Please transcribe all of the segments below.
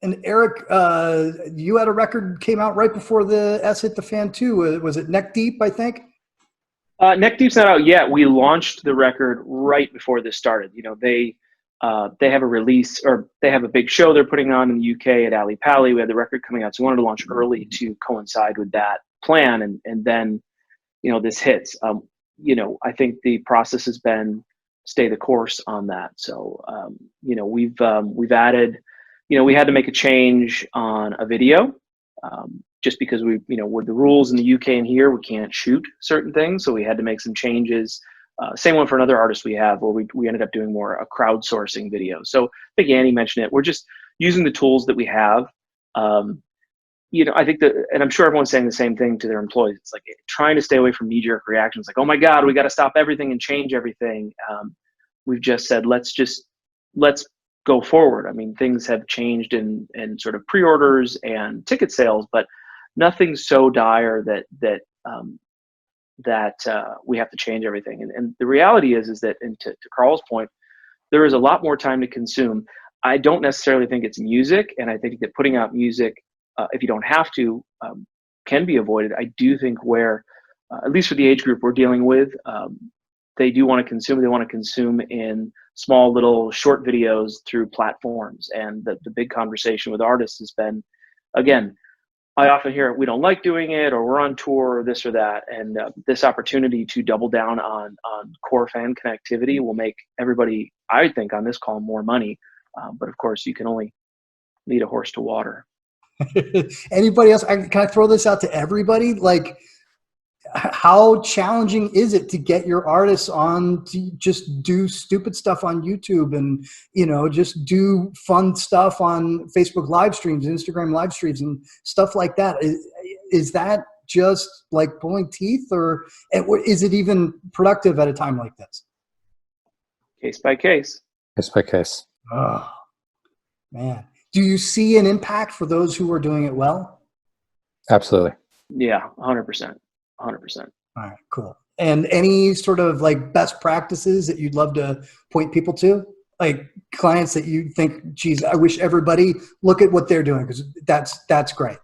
And Eric, you had a record came out right before the S hit the fan too. Was it Neck Deep, I think? Neck Deep's not out yet. We launched the record right before this started. You know, they have a release, or they have a big show they're putting on in the UK at Ali Pali. We had the record coming out, so we wanted to launch early to coincide with that plan, and then, you know, this hits. You know, I think the process has been stay the course on that. So, you know, we've added, you know, we had to make a change on a video, just because we, you know, with the rules in the UK and here, we can't shoot certain things. So we had to make some changes. Same one for another artist we have, where we ended up doing more a crowdsourcing video. So I think Annie mentioned it. We're just using the tools that we have. You know, I think that, and I'm sure everyone's saying the same thing to their employees. It's like trying to stay away from knee-jerk reactions. Like, oh my God, we got to stop everything and change everything. We've just said, let's go forward. I mean, things have changed in sort of pre-orders and ticket sales, but nothing so dire that we have to change everything. And the reality is that, and to Carl's point, there is a lot more time to consume. I don't necessarily think it's music, and I think that putting out music, if you don't have to, can be avoided. I do think where, at least for the age group we're dealing with, they do want to consume. They want to consume in small little short videos through platforms. And the big conversation with artists has been, again, I often hear we don't like doing it, or we're on tour, or this or that. And this opportunity to double down on core fan connectivity will make everybody, I think, on this call more money. But of course, you can only lead a horse to water. Anybody else? Can I throw this out to everybody? Like, how challenging is it to get your artists on to just do stupid stuff on YouTube and, you know, just do fun stuff on Facebook live streams, Instagram live streams and stuff like that? Is that just like pulling teeth, or is it even productive at a time like this? Case by case. Case by case. Oh, man. Do you see an impact for those who are doing it well? Absolutely. Yeah, 100%. 100%. All right, cool. And any sort of like best practices that you'd love to point people to? Like clients that you think, geez, I wish everybody look at what they're doing, because that's great.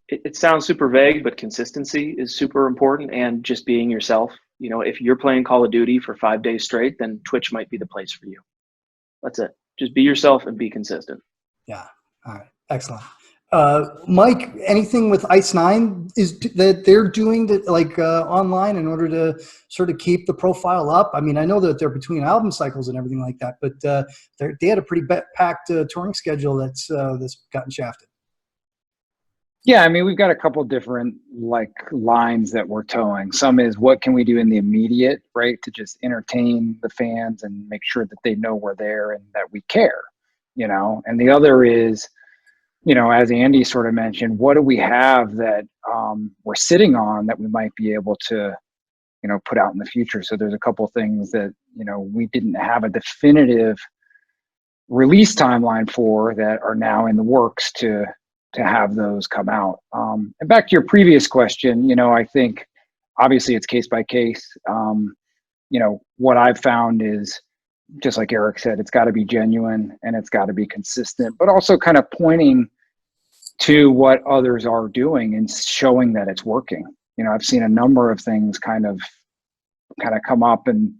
It sounds super vague, but consistency is super important, and just being yourself. You know, if you're playing Call of Duty for 5 days straight, then Twitch might be the place for you. That's it. Just be yourself and be consistent. Yeah. All right. Excellent. Mike, anything with Ice Nine is that they're doing that, like online, in order to sort of keep the profile up? I mean, I know that they're between album cycles and everything like that, but they had a pretty packed touring schedule that's gotten shafted. Yeah, I mean, we've got a couple different like lines that we're towing. Some is what can we do in the immediate, right, to just entertain the fans and make sure that they know we're there and that we care, you know. And the other is, you know, as Andy sort of mentioned, what do we have that we're sitting on that we might be able to, you know, put out in the future? So there's a couple things that, you know, we didn't have a definitive release timeline for that are now in the works to have those come out. And back to your previous question, you know, I think obviously it's case by case. You know, what I've found is, just like Eric said, it's got to be genuine and it's got to be consistent, but also kind of pointing to what others are doing and showing that it's working. You know, I've seen a number of things kind of come up, and,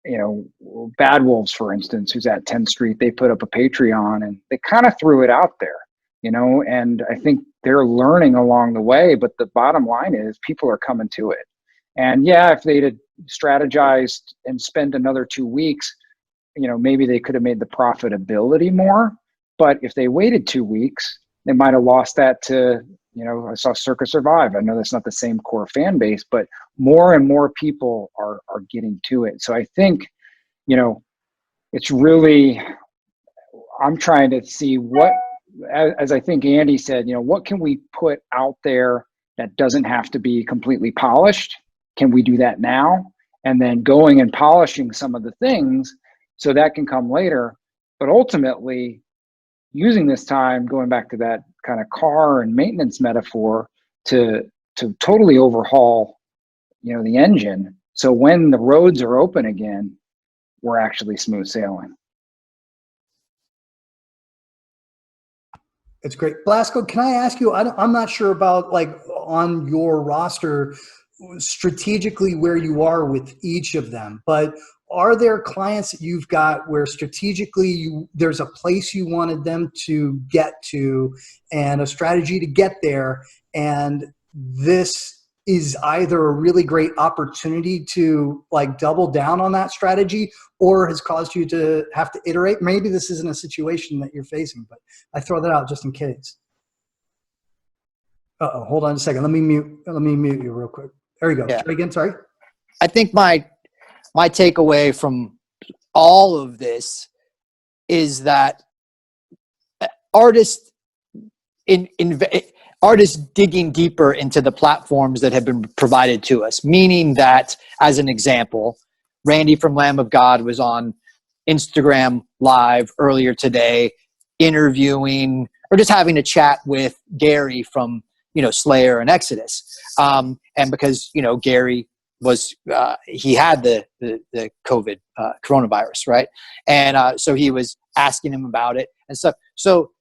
you know, Bad Wolves, for instance, who's at 10th Street, they put up a Patreon and they kind of threw it out there, you know, and I think they're learning along the way, but the bottom line is people are coming to it. And yeah, if they'd have strategized and spent another 2 weeks, you know, maybe they could have made the profitability more. But if they waited 2 weeks, they might have lost that to, you know, I saw Circa Survive. I know that's not the same core fan base, but more and more people are getting to it. So I think, you know, it's really, I'm trying to see what, as I think Andy said, you know, what can we put out there that doesn't have to be completely polished? Can we do that now? And then going and polishing some of the things so that can come later. But ultimately, using this time, going back to that kind of car and maintenance metaphor, to totally overhaul, you know, the engine. So when the roads are open again, we're actually smooth sailing. It's great. Blasco, can I ask you, I'm not sure about like on your roster strategically where you are with each of them, but are there clients that you've got where strategically there's a place you wanted them to get to and a strategy to get there, and this is either a really great opportunity to like double down on that strategy or has caused you to have to iterate? Maybe this isn't a situation that you're facing, but I throw that out just in case. Uh-oh, hold on a second. Let me mute you real quick. There you go. Yeah. Try again, sorry. I think my takeaway from all of this is that artists artists digging deeper into the platforms that have been provided to us, meaning that, as an example, Randy from Lamb of God was on Instagram Live earlier today interviewing or just having a chat with Gary from, Slayer and Exodus. And because, Gary was, he had the COVID coronavirus, right? And so he was asking him about it and stuff. So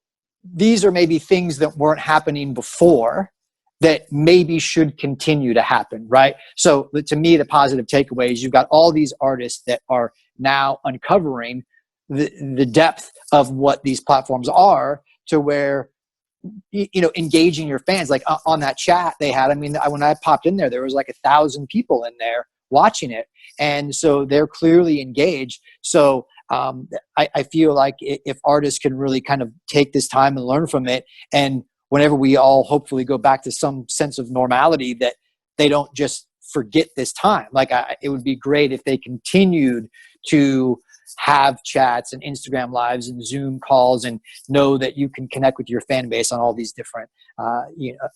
these are maybe things that weren't happening before that maybe should continue to happen, right? So to me, the positive takeaway is you've got all these artists that are now uncovering the depth of what these platforms are, to where, engaging your fans. Like on that chat they had, when I popped in there was like 1,000 people in there watching it. And so they're clearly engaged. So I feel like if artists can really kind of take this time and learn from it, and whenever we all hopefully go back to some sense of normality, that they don't just forget this time. Like it would be great if they continued to have chats and Instagram lives and Zoom calls, and know that you can connect with your fan base on all these different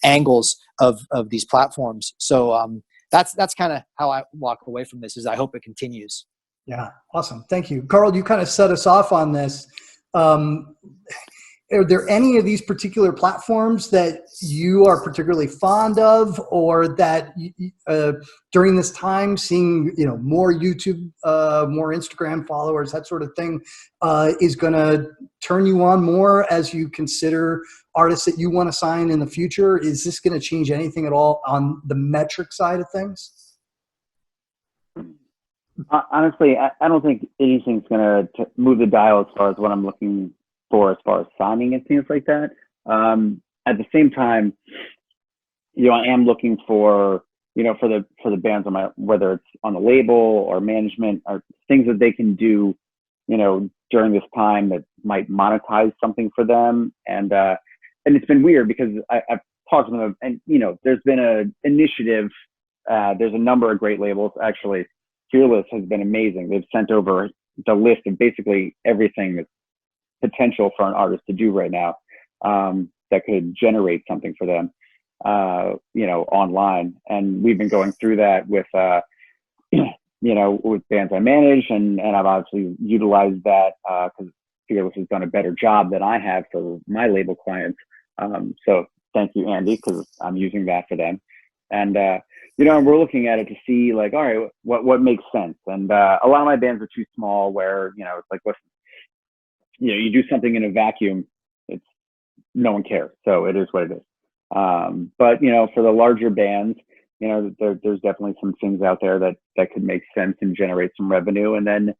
angles of these platforms. So that's kind of how I walk away from this. Is I hope it continues. Yeah, awesome. Thank you. Carl, you kind of set us off on this. Are there any of these particular platforms that you are particularly fond of, or that during this time, seeing more YouTube, more Instagram followers, that sort of thing, is going to turn you on more as you consider artists that you want to sign in the future? Is this going to change anything at all on the metric side of things? Honestly, I don't think anything's going to move the dial as far as what I'm looking for as far as signing and things like that. At the same time, I am looking for, for the bands on whether it's on the label or management, or things that they can do, during this time that might monetize something for them. And it's been weird because I've talked to them, and there's been an initiative. There's a number of great labels. Actually, Fearless has been amazing. They've sent over the list of basically everything that's potential for an artist to do right now, that could generate something for them, online. And we've been going through that with, with bands I manage, and I've obviously utilized that because Fearless has done a better job than I have for my label clients. So thank you, Andy, because I'm using that for them. And and we're looking at it to see, like, all right, what makes sense. And a lot of my bands are too small, where it's like, listen, you do something in a vacuum, it's no one cares. So it is what it is. But for the larger bands, there's definitely some things out there that could make sense and generate some revenue. And then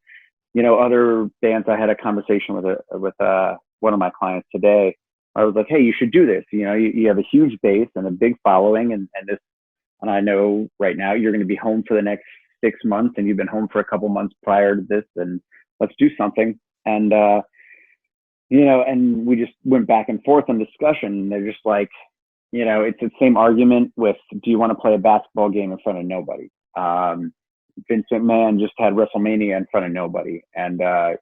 other bands, I had a conversation with one of my clients today. I was like, hey, you should do this. You have a huge base and a big following, and I know right now you're going to be home for the next 6 months, and you've been home for a couple months prior to this, and let's do something. And and we just went back and forth on discussion. They're just like, it's the same argument with, do you want to play a basketball game in front of nobody? Vince McMahon just had WrestleMania in front of nobody. And, as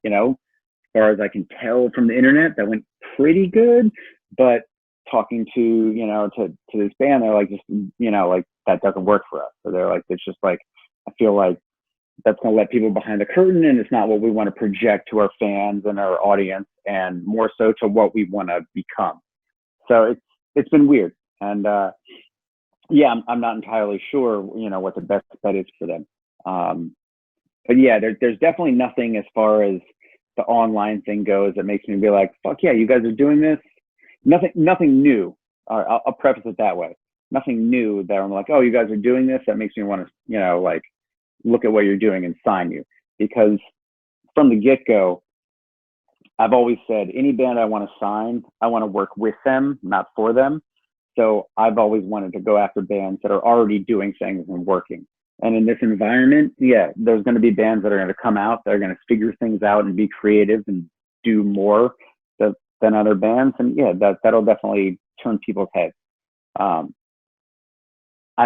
far as I can tell from the internet, that went pretty good. But talking to, to this band, they're like, just, like, that doesn't work for us. So they're like, it's just like, I feel like that's going to let people behind the curtain, and it's not what we want to project to our fans and our audience, and more so to what we want to become. So it's been weird. And I'm not entirely sure, what the best bet is for them. But yeah, there's definitely nothing as far as the online thing goes that makes me be like, fuck yeah, you guys are doing this. nothing new. I'll preface it that way. Nothing new that I'm like, oh, you guys are doing this. That makes me want to, like look at what you're doing and sign you. Because from the get-go, I've always said any band I want to sign, I want to work with them, not for them. So I've always wanted to go after bands that are already doing things and working. And in this environment, yeah, there's going to be bands that are going to come out, that are going to figure things out and be creative and do more than other bands. And yeah, that'll definitely turn people's heads. I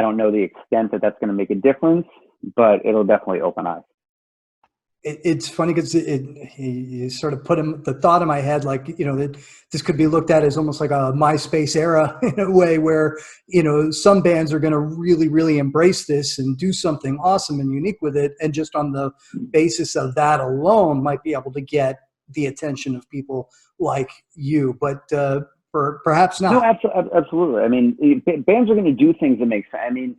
don't know the extent that that's going to make a difference, but it'll definitely open eyes. It's funny because you sort of put the thought in my head, like, that this could be looked at as almost like a MySpace era in a way where, some bands are going to really, really embrace this and do something awesome and unique with it. And just on the basis of that alone might be able to get the attention of people like you, but perhaps not. No, absolutely. I mean, bands are going to do things that make sense. I mean,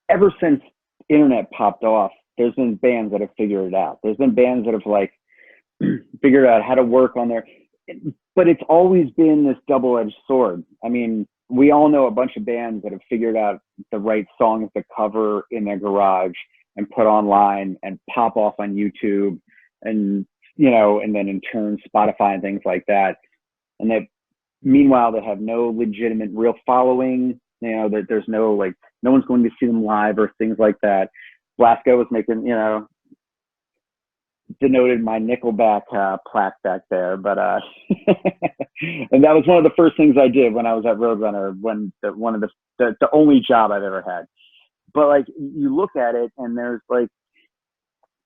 ever since internet popped off, there's been bands that have figured it out. There's been bands that have like figured out how to work on their, but it's always been this double-edged sword. I mean, we all know a bunch of bands that have figured out the right songs to cover in their garage and put online and pop off on YouTube and, and then in turn Spotify and things like that. And that meanwhile, they have no legitimate real following, that there's no, like, no one's going to see them live or things like that. Blasco was making, denoted my Nickelback plaque back there, but and that was one of the first things I did when I was at Roadrunner, when one of the only job I've ever had. But like, you look at it and there's like,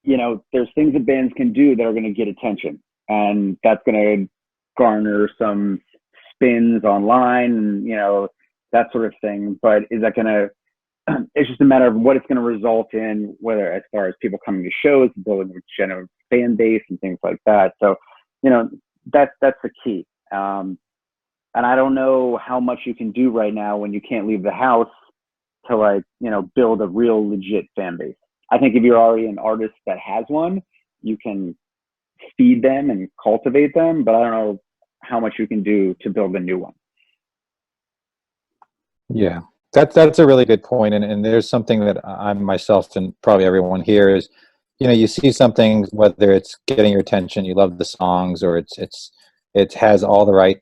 there's things that bands can do that are going to get attention, and that's going to garner some spins online and that sort of thing. But is that going to, it's just a matter of what it's going to result in, whether as far as people coming to shows, building a general fan base and things like that. So, that's the key. And I don't know how much you can do right now when you can't leave the house to, like, build a real legit fan base. I think if you're already an artist that has one, you can feed them and cultivate them, but I don't know how much you can do to build a new one. Yeah, that's a really good point. And there's something that I myself and probably everyone here is, you see something, whether it's getting your attention, you love the songs, or it has all the right,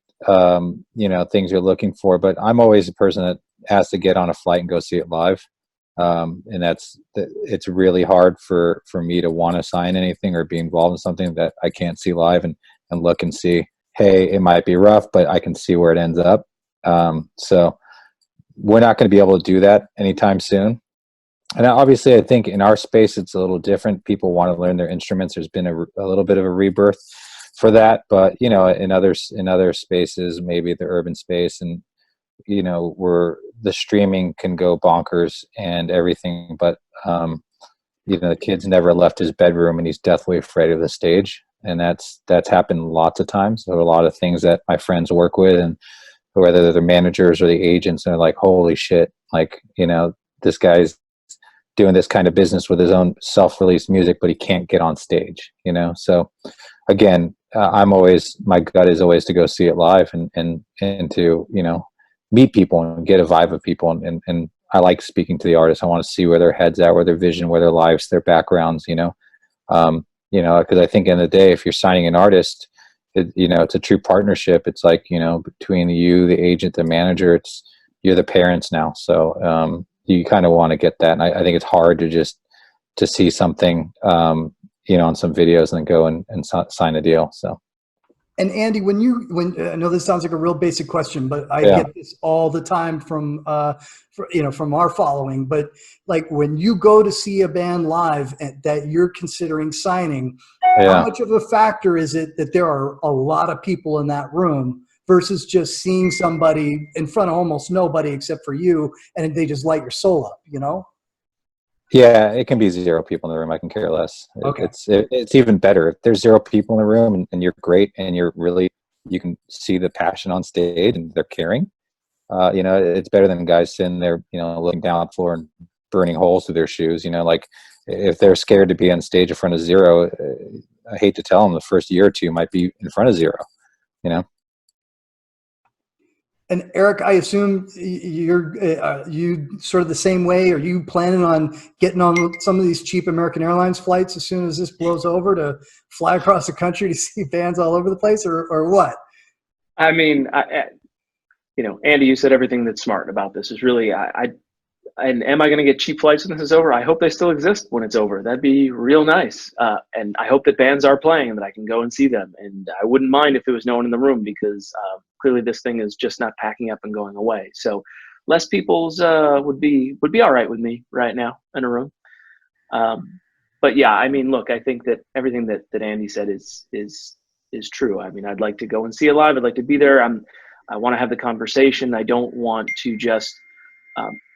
things you're looking for. But I'm always a person that has to get on a flight and go see it live. And it's really hard for me to want to sign anything or be involved in something that I can't see live and look and see, hey, it might be rough, but I can see where it ends up. So we're not going to be able to do that anytime soon. And obviously, I think in our space, it's a little different. People want to learn their instruments. There's been a little bit of a rebirth for that. But, in other spaces, maybe the urban space, and, where the streaming can go bonkers and everything. But, the kid's never left his bedroom and he's deathly afraid of the stage. And that's happened lots of times. There are a lot of things that my friends work with, and whether they're the managers or the agents, and they're like, holy shit, like, this guy's doing this kind of business with his own self-released music, but he can't get on stage, So again, my gut is always to go see it live and to, meet people and get a vibe of people. And I like speaking to the artists. I want to see where their head's at, where their vision, where their lives, their backgrounds, because I think in the day, if you're signing an artist, it's a true partnership. It's like, between you, the agent, the manager, you're the parents now. So, you kind of want to get that. And I think it's hard to see something, on some videos and then go and sign a deal. So. And Andy, when I know this sounds like a real basic question, but I get this all the time from our following, but like when you go to see a band live that you're considering signing, how much of a factor is it that there are a lot of people in that room versus just seeing somebody in front of almost nobody except for you, and they just light your soul up, Yeah, it can be 0 people in the room. I can care less. Okay. It's even better if there's 0 people in the room and you're great and you can see the passion on stage and they're caring. It's better than guys sitting there, looking down the floor and burning holes through their shoes. Like if they're scared to be on stage in front of 0, I hate to tell them, the first year or 2 might be in front of 0. And Eric, I assume you're you sort of the same way. Are you planning on getting on some of these cheap American Airlines flights as soon as this blows over to fly across the country to see bands all over the place, or what? I mean, you know, Andy, you said everything that's smart about this. Is really, and am I going to get cheap flights when this is over? I hope they still exist when it's over. That'd be real nice. And I hope that bands are playing and that I can go and see them. And I wouldn't mind if there was no one in the room, because clearly this thing is just not packing up and going away. So less people's would be all right with me right now in a room. But yeah, I mean, look, I think that everything that Andy said is true. I mean, I'd like to go and see it live. I'd like to be there. I want to have the conversation. I don't want to just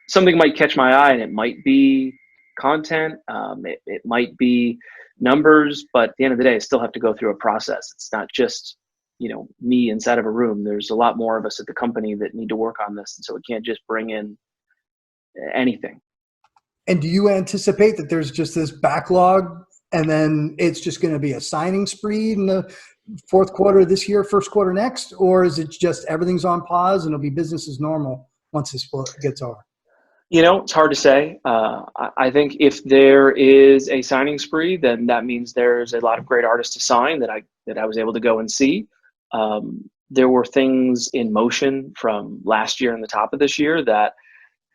something might catch my eye, and it might be content. It might be numbers, but at the end of the day, I still have to go through a process. It's not just, you know, me inside of a room. There's a lot more of us at the company that need to work on this. And so we can't just bring in anything. And do you anticipate that there's just this backlog and then it's just going to be a signing spree in the fourth quarter of this year, first quarter next? Or is it just everything's on pause and it'll be business as normal once this gets over? You know, it's hard to say. I think if there is a signing spree, then that means there's a lot of great artists to sign that I was able to go and see. There were things in motion from last year and the top of this year that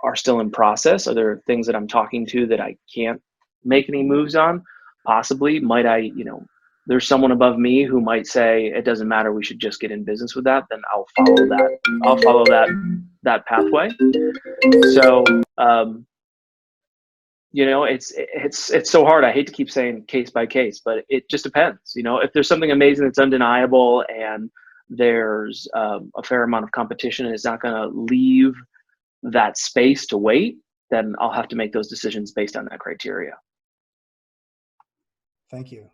are still in process. Are there things that I'm talking to that I can't make any moves on? Possibly. Might I, you know, there's someone above me who might say it doesn't matter, we should just get in business with that. Then I'll follow that. I'll follow that pathway. So, you know, it's so hard. I hate to keep saying case by case, but it just depends. You know, if there's something amazing that's undeniable and there's a fair amount of competition and it's not going to leave that space to wait, then I'll have to make those decisions based on that criteria. Thank you.